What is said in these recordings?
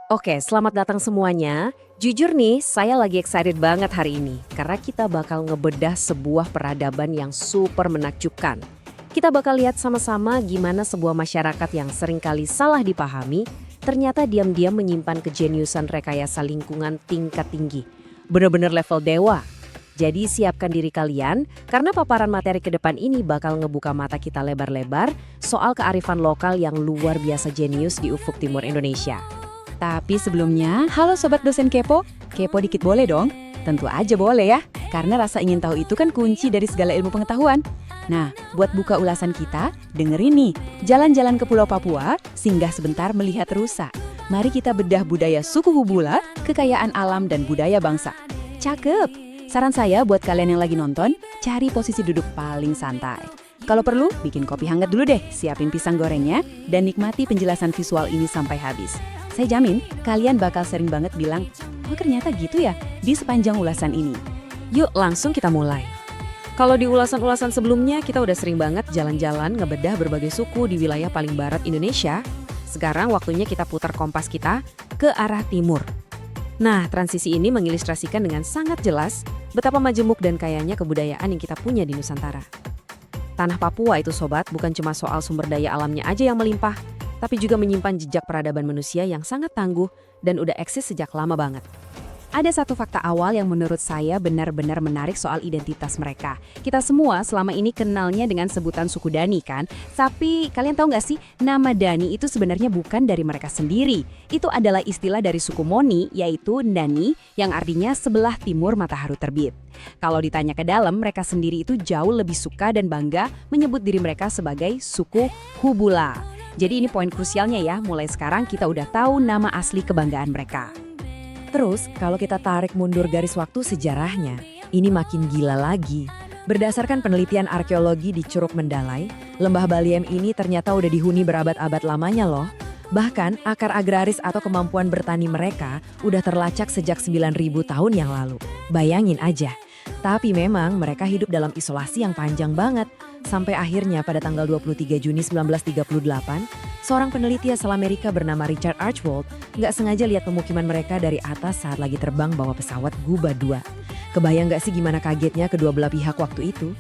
Oke, selamat datang semuanya. Jujur nih, saya lagi excited banget hari ini karena kita bakal ngebedah sebuah peradaban yang super menakjubkan. Kita bakal lihat sama-sama gimana sebuah masyarakat yang seringkali salah dipahami ternyata diam-diam menyimpan kejeniusan rekayasa lingkungan tingkat tinggi. Bener-bener level dewa. Jadi siapkan diri kalian karena paparan materi ke depan ini bakal ngebuka mata kita lebar-lebar soal kearifan lokal yang luar biasa jenius di ufuk timur Indonesia. Tapi sebelumnya, halo Sobat Dosen Kepo, kepo dikit boleh dong? Tentu aja boleh ya, karena rasa ingin tahu itu kan kunci dari segala ilmu pengetahuan. Nah, buat buka ulasan kita, dengerin nih, jalan-jalan ke Pulau Papua, singgah sebentar melihat rusa. Mari kita bedah budaya suku Hubula, kekayaan alam dan budaya bangsa. Cakep! Saran saya buat kalian yang lagi nonton, cari posisi duduk paling santai. Kalau perlu, bikin kopi hangat dulu deh, siapin pisang gorengnya, dan nikmati penjelasan visual ini sampai habis. Saya jamin, kalian bakal sering banget bilang, oh ternyata gitu ya, di sepanjang ulasan ini. Yuk langsung kita mulai. Kalau di ulasan-ulasan sebelumnya kita udah sering banget jalan-jalan ngebedah berbagai suku di wilayah paling barat Indonesia. Sekarang waktunya kita putar kompas kita ke arah timur. Nah, transisi ini mengilustrasikan dengan sangat jelas betapa majemuk dan kayanya kebudayaan yang kita punya di Nusantara. Tanah Papua itu sobat bukan cuma soal sumber daya alamnya aja yang melimpah, tapi juga menyimpan jejak peradaban manusia yang sangat tangguh dan udah eksis sejak lama banget. Ada satu fakta awal yang menurut saya benar-benar menarik soal identitas mereka. Kita semua selama ini kenalnya dengan sebutan suku Dani kan? Tapi kalian tahu nggak sih, nama Dani itu sebenarnya bukan dari mereka sendiri. Itu adalah istilah dari suku Moni, yaitu Dani, yang artinya sebelah timur matahari terbit. Kalau ditanya ke dalam, mereka sendiri itu jauh lebih suka dan bangga menyebut diri mereka sebagai suku Hubula. Jadi ini poin krusialnya ya, mulai sekarang kita udah tahu nama asli kebanggaan mereka. Terus, kalau kita tarik mundur garis waktu sejarahnya, ini makin gila lagi. Berdasarkan penelitian arkeologi di Curug Mendalai, lembah Baliem ini ternyata udah dihuni berabad-abad lamanya loh. Bahkan, akar agraris atau kemampuan bertani mereka udah terlacak sejak 9.000 tahun yang lalu. Bayangin aja. Tapi memang mereka hidup dalam isolasi yang panjang banget. Sampai akhirnya pada tanggal 23 Juni 1938, seorang peneliti asal Amerika bernama Richard Archbold nggak sengaja lihat pemukiman mereka dari atas saat lagi terbang bawa pesawat Guba 2. Kebayang nggak sih gimana kagetnya kedua belah pihak waktu itu?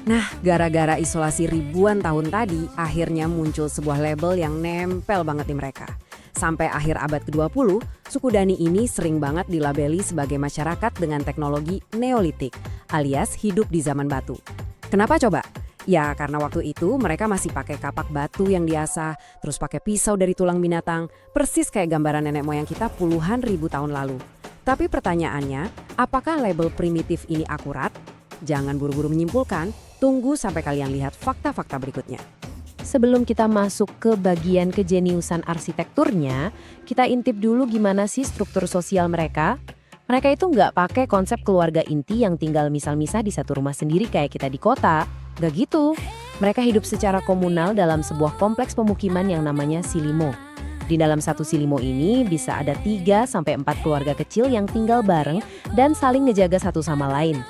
Nah, gara-gara isolasi ribuan tahun tadi, akhirnya muncul sebuah label yang nempel banget di mereka. Sampai akhir abad ke-20, suku Dani ini sering banget dilabeli sebagai masyarakat dengan teknologi Neolitik, alias hidup di zaman batu. Kenapa coba? Ya karena waktu itu mereka masih pakai kapak batu yang diasah, terus pakai pisau dari tulang binatang, persis kayak gambaran nenek moyang kita puluhan ribu tahun lalu. Tapi pertanyaannya, apakah label primitif ini akurat? Jangan buru-buru menyimpulkan, tunggu sampai kalian lihat fakta-fakta berikutnya. Sebelum kita masuk ke bagian kejeniusan arsitekturnya, kita intip dulu gimana sih struktur sosial mereka. Mereka itu nggak pakai konsep keluarga inti yang tinggal misal-misal di satu rumah sendiri kayak kita di kota. Gak gitu, mereka hidup secara komunal dalam sebuah kompleks pemukiman yang namanya silimo. Di dalam satu silimo ini bisa ada 3-4 keluarga kecil yang tinggal bareng dan saling ngejaga satu sama lain.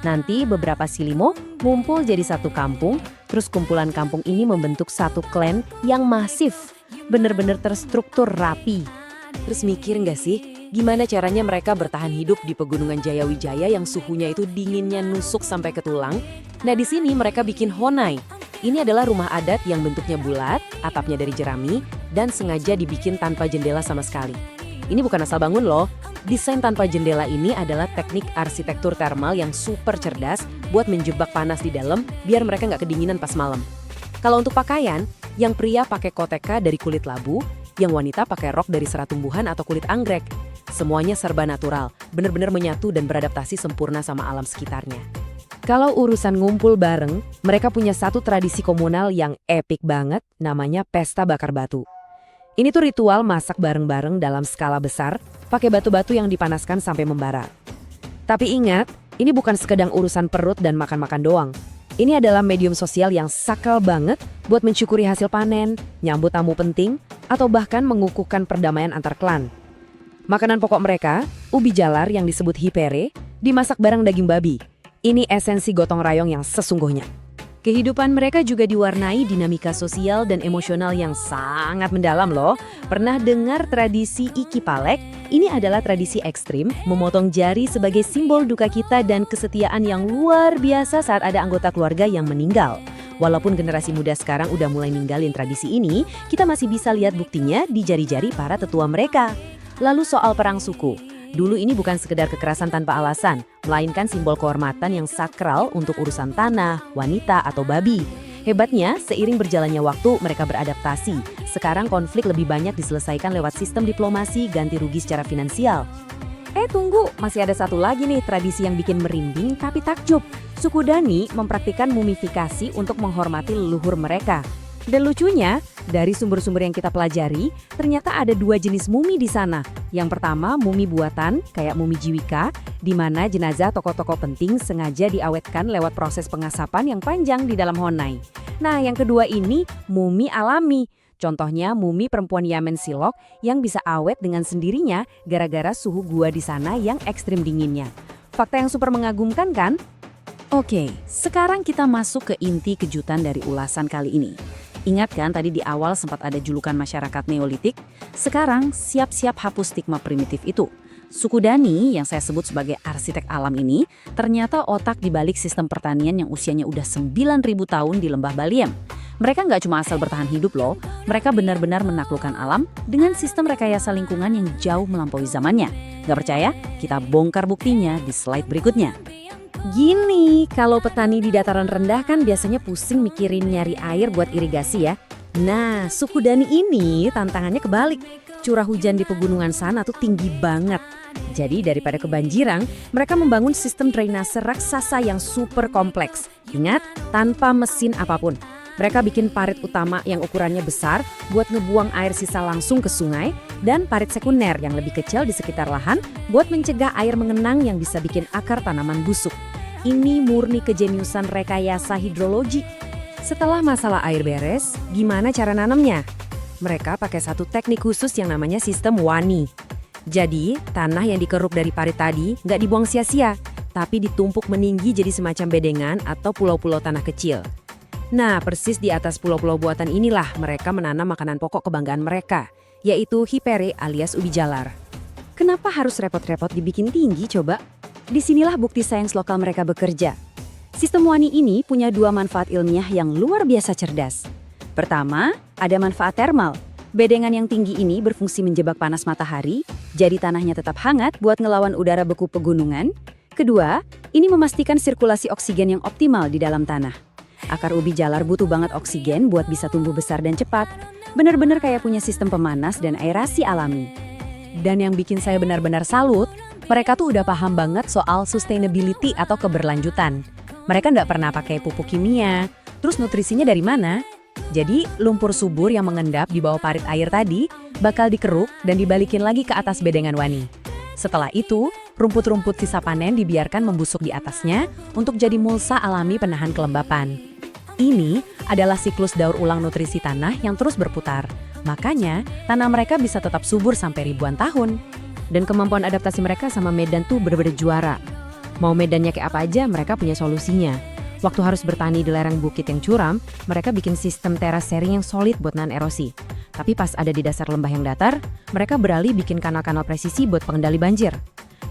Nanti beberapa silimo ngumpul jadi satu kampung, terus kumpulan kampung ini membentuk satu klan yang masif, bener-bener terstruktur rapi. Terus mikir nggak sih, gimana caranya mereka bertahan hidup di pegunungan Jayawijaya yang suhunya itu dinginnya nusuk sampai ke tulang? Nah di sini mereka bikin honai. Ini adalah rumah adat yang bentuknya bulat, atapnya dari jerami, dan sengaja dibikin tanpa jendela sama sekali. Ini bukan asal bangun loh. Desain tanpa jendela ini adalah teknik arsitektur thermal yang super cerdas buat menjebak panas di dalam biar mereka nggak kedinginan pas malam. Kalau untuk pakaian, yang pria pakai koteka dari kulit labu, yang wanita pakai rok dari serat tumbuhan atau kulit anggrek. Semuanya serba natural, benar-benar menyatu dan beradaptasi sempurna sama alam sekitarnya. Kalau urusan ngumpul bareng, mereka punya satu tradisi komunal yang epik banget, namanya Pesta Bakar Batu. Ini tuh ritual masak bareng-bareng dalam skala besar, pakai batu-batu yang dipanaskan sampai membara. Tapi ingat, ini bukan sekedar urusan perut dan makan-makan doang. Ini adalah medium sosial yang sakral banget buat mensyukuri hasil panen, nyambut tamu penting, atau bahkan mengukuhkan perdamaian antar klan. Makanan pokok mereka, ubi jalar yang disebut hipere, dimasak bareng daging babi. Ini esensi gotong royong yang sesungguhnya. Kehidupan mereka juga diwarnai dinamika sosial dan emosional yang sangat mendalam loh. Pernah dengar tradisi Iki Palek? Ini adalah tradisi ekstrim, memotong jari sebagai simbol duka kita dan kesetiaan yang luar biasa saat ada anggota keluarga yang meninggal. Walaupun generasi muda sekarang udah mulai ninggalin tradisi ini, kita masih bisa lihat buktinya di jari-jari para tetua mereka. Lalu soal perang suku. Dulu ini bukan sekedar kekerasan tanpa alasan, melainkan simbol kehormatan yang sakral untuk urusan tanah, wanita, atau babi. Hebatnya, seiring berjalannya waktu, mereka beradaptasi. Sekarang konflik lebih banyak diselesaikan lewat sistem diplomasi ganti rugi secara finansial. Tunggu, masih ada satu lagi nih tradisi yang bikin merinding tapi takjub. Suku Dani mempraktikkan mumifikasi untuk menghormati leluhur mereka. Dan lucunya, dari sumber-sumber yang kita pelajari, ternyata ada 2 jenis mumi di sana. Yang pertama, mumi buatan, kayak mumi Jiwika, di mana jenazah tokoh-tokoh penting sengaja diawetkan lewat proses pengasapan yang panjang di dalam honai. Nah, yang kedua ini, mumi alami. Contohnya, mumi perempuan Yamen Silok yang bisa awet dengan sendirinya gara-gara suhu gua di sana yang ekstrim dinginnya. Fakta yang super mengagumkan kan? Oke, sekarang kita masuk ke inti kejutan dari ulasan kali ini. Ingat kan tadi di awal sempat ada julukan masyarakat Neolitik? Sekarang siap-siap hapus stigma primitif itu. Suku Dani yang saya sebut sebagai arsitek alam ini ternyata otak di balik sistem pertanian yang usianya udah 9.000 tahun di lembah Baliem. Mereka nggak cuma asal bertahan hidup loh, mereka benar-benar menaklukkan alam dengan sistem rekayasa lingkungan yang jauh melampaui zamannya. Nggak percaya? Kita bongkar buktinya di slide berikutnya. Gini, kalau petani di dataran rendah kan biasanya pusing mikirin nyari air buat irigasi ya. Nah, suku Dani ini tantangannya kebalik. Curah hujan di pegunungan sana tuh tinggi banget. Jadi daripada kebanjiran, mereka membangun sistem drainase raksasa yang super kompleks. Ingat, tanpa mesin apapun. Mereka bikin parit utama yang ukurannya besar buat ngebuang air sisa langsung ke sungai dan parit sekunder yang lebih kecil di sekitar lahan buat mencegah air mengenang yang bisa bikin akar tanaman busuk. Ini murni kejeniusan rekayasa hidrologi. Setelah masalah air beres, gimana cara nanamnya? Mereka pakai satu teknik khusus yang namanya sistem wani. Jadi, tanah yang dikeruk dari parit tadi nggak dibuang sia-sia, tapi ditumpuk meninggi jadi semacam bedengan atau pulau-pulau tanah kecil. Nah, persis di atas pulau-pulau buatan inilah mereka menanam makanan pokok kebanggaan mereka, yaitu hipere alias ubi jalar. Kenapa harus repot-repot dibikin tinggi coba? Disinilah bukti sains lokal mereka bekerja. Sistem wani ini punya 2 manfaat ilmiah yang luar biasa cerdas. Pertama, ada manfaat termal. Bedengan yang tinggi ini berfungsi menjebak panas matahari, jadi tanahnya tetap hangat buat ngelawan udara beku pegunungan. Kedua, ini memastikan sirkulasi oksigen yang optimal di dalam tanah. Akar ubi jalar butuh banget oksigen buat bisa tumbuh besar dan cepat. Benar-benar kayak punya sistem pemanas dan aerasi alami. Dan yang bikin saya benar-benar salut, mereka tuh udah paham banget soal sustainability atau keberlanjutan. Mereka nggak pernah pakai pupuk kimia. Terus nutrisinya dari mana? Jadi lumpur subur yang mengendap di bawah parit air tadi bakal dikeruk dan dibalikin lagi ke atas bedengan wani. Setelah itu, rumput-rumput sisa panen dibiarkan membusuk di atasnya untuk jadi mulsa alami penahan kelembapan. Ini adalah siklus daur ulang nutrisi tanah yang terus berputar. Makanya, tanah mereka bisa tetap subur sampai ribuan tahun. Dan kemampuan adaptasi mereka sama medan tuh bener-bener juara. Mau medannya kayak apa aja, mereka punya solusinya. Waktu harus bertani di lereng bukit yang curam, mereka bikin sistem teras sharing yang solid buat nahan erosi. Tapi pas ada di dasar lembah yang datar, mereka beralih bikin kanal-kanal presisi buat pengendali banjir.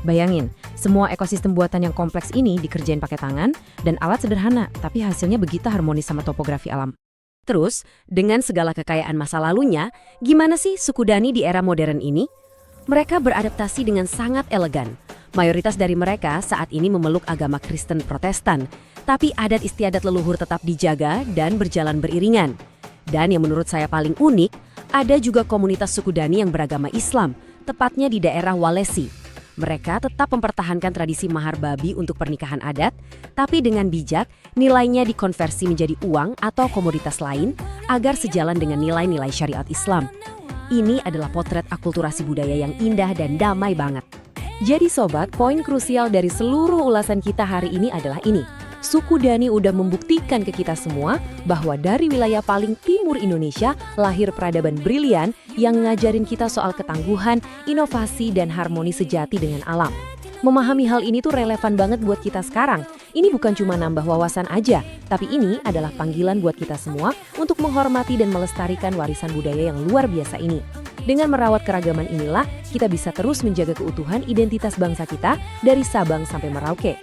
Bayangin, semua ekosistem buatan yang kompleks ini dikerjain pakai tangan dan alat sederhana, tapi hasilnya begitu harmonis sama topografi alam. Terus, dengan segala kekayaan masa lalunya, gimana sih suku Dani di era modern ini? Mereka beradaptasi dengan sangat elegan. Mayoritas dari mereka saat ini memeluk agama Kristen Protestan, tapi adat istiadat leluhur tetap dijaga dan berjalan beriringan. Dan yang menurut saya paling unik, ada juga komunitas suku Dani yang beragama Islam, tepatnya di daerah Walesi. Mereka tetap mempertahankan tradisi mahar babi untuk pernikahan adat, tapi dengan bijak, nilainya dikonversi menjadi uang atau komoditas lain agar sejalan dengan nilai-nilai syariat Islam. Ini adalah potret akulturasi budaya yang indah dan damai banget. Jadi sobat, poin krusial dari seluruh ulasan kita hari ini adalah ini. Suku Dani udah membuktikan ke kita semua bahwa dari wilayah paling timur Indonesia lahir peradaban brilian yang ngajarin kita soal ketangguhan, inovasi, dan harmoni sejati dengan alam. Memahami hal ini tuh relevan banget buat kita sekarang Ini bukan cuma nambah wawasan aja, tapi ini adalah panggilan buat kita semua untuk menghormati dan melestarikan warisan budaya yang luar biasa ini. Dengan merawat keragaman inilah, kita bisa terus menjaga keutuhan identitas bangsa kita dari Sabang sampai Merauke.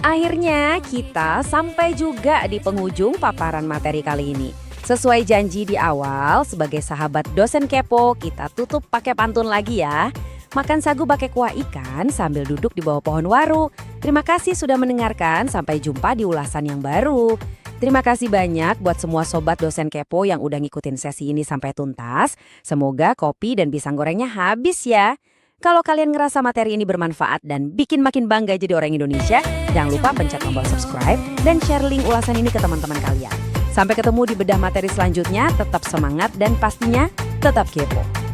Akhirnya kita sampai juga di penghujung paparan materi kali ini. Sesuai janji di awal, sebagai sahabat dosen kepo, kita tutup pakai pantun lagi ya. Makan sagu pakai kuah ikan sambil duduk di bawah pohon waru. Terima kasih sudah mendengarkan, sampai jumpa di ulasan yang baru. Terima kasih banyak buat semua sobat dosen kepo yang udah ngikutin sesi ini sampai tuntas. Semoga kopi dan pisang gorengnya habis ya. Kalau kalian ngerasa materi ini bermanfaat dan bikin makin bangga jadi orang Indonesia, jangan lupa pencet tombol subscribe dan share link ulasan ini ke teman-teman kalian. Sampai ketemu di bedah materi selanjutnya, tetap semangat dan pastinya tetap kepo.